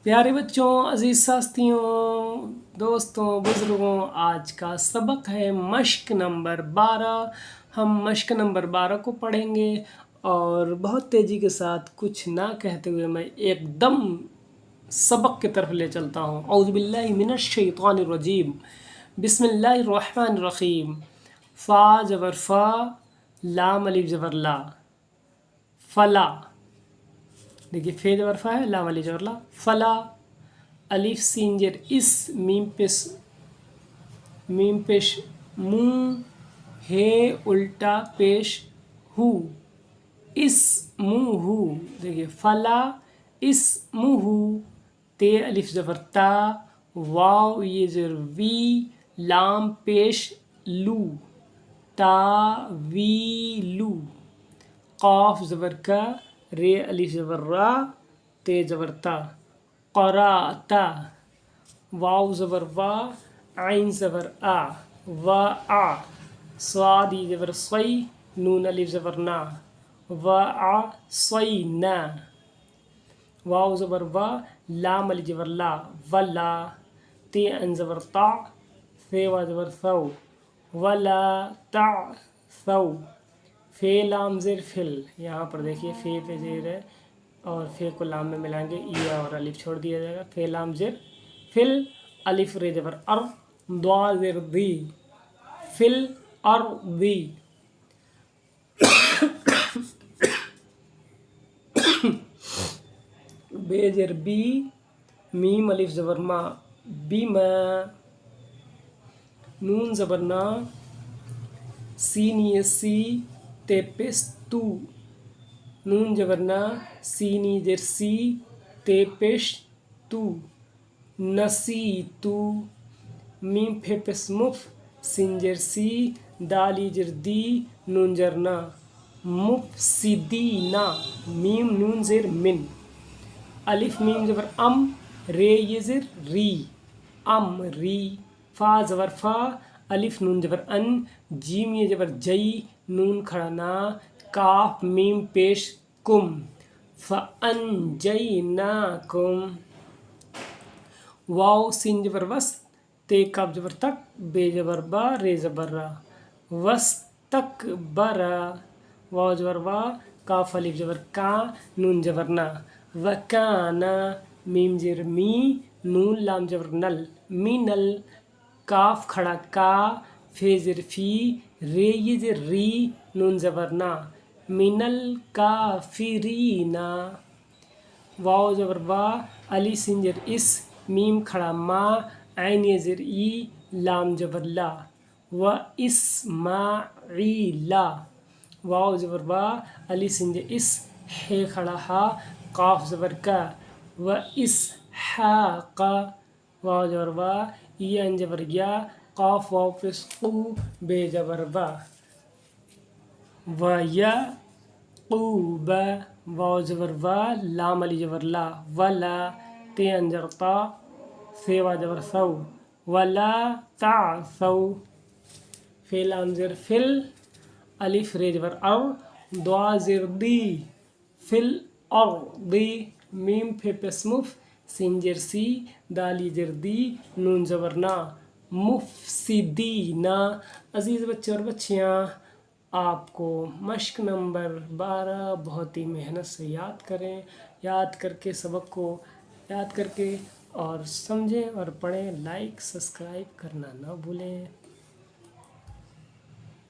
پیارے بچوں، عزیز ساتھیوں، دوستوں، بزرگوں، آج کا سبق ہے مشق نمبر 12۔ ہم مشق نمبر 12 کو پڑھیں گے اور بہت تیزی کے ساتھ کچھ نہ کہتے ہوئے میں ایک دم سبق کی طرف لے چلتا ہوں۔ اعوذ باللہ من الشیطان الرجیم، بسم اللہ الرحمن الرحیم۔ فا زبر فا، لام الف زبر لا، فلا۔ دیکھیے فے زبر فا ہے، لام الف زبر لا، فلا۔ الف سین زیر اس، میم پیش مو، ہے الٹا پیش ہو، اس منہ ہو۔ دیکھیے فلا اس منہ، تے الف زبر تا، واو یہ زیر وی، لام پیش لو، تا وی لو۔ قاف زبر کا، رے الف زبر را، تے زبر تا، قراتا۔ واو زبر وا، عین زبر آ، وا آ۔ صاد یہ زبر صی، نون الف زبر نا، وا آ صی نا۔ واو زبر وا، لام الف زبر لا، ولا۔ تے ان زبر تا، ثے وا زبر ثو، ولا تعثو۔ فے لام زیر فل، یہاں پر دیکھیے فے پہ زیر ہے اور فے کو لام میں ملائیں گے، ای اور الف چھوڑ دیا جائے گا۔ فے لام زیر فل، الف رے زبر ار، دعا زیر دی، فل ارضی۔ بے زیر بی، میم الف زبر ما، بیما۔ نون زبر نا، سین یہ سی، تے پیش تو، نون زبر نا، سین زیر سی، تے پیش تو، نسی تو۔ میم پھے پیش مف، سین زیر سی، دالی زیر دی، نون زر نا، مفسدینا۔ میم نون زیر من، الف میم زبر ام، رے یہ زیر ری، ام ری۔ فا زبر فا، الف نون زبر ان، جیم یہ زبر جئی، نون کھڑا نا، کاف میم پیش کم، فانجیناکم۔ واو سین زبر وس، تے کاف زبر تک، بے زبر با، رے زبر را، وستکبرا۔ واو زبر وا، کاف الف زبر کا، نون زبر نا، وکانا۔ میم زیر می، نون لام زبر نل، مینل۔ کاف کھڑا کا، فے زیر فی، رے یہ زیر ری، نون زبر نا، من الکافرین۔ واو زبر وا، علی سین زیر اس، میم کھڑا ما، عین یہ زیر ای، لام زبر لا، و اسماعیلا۔ واو زبر وا، علی سین زیر اس، ہے کھڑا ہا، قاف زبر کا، و اسحاق۔ واو زبر وا، ای ان زبر یا، قاف واو پیش قو، بے زبر با، و یعقوب۔ واو زبر وا، لام علی زبر لا، ولا۔ تے ان زبر طا، ثے وا زبر ثو، ولا تعثو۔ فے لام زیر فل، الف رے زبر ار، دعا زیر دی، فل ارضی۔ میم پھے پیش مف، سین زیر سی، دالی زیر دی، نون زبر نا، مفسدینا۔ عزیز بچے اور بچیاں، آپ کو مشق نمبر 12 بہت ہی محنت سے یاد کریں، یاد کر کے سبق کو یاد کر کے اور سمجھیں اور پڑھیں۔ لائک سبسکرائب کرنا نہ بھولیں۔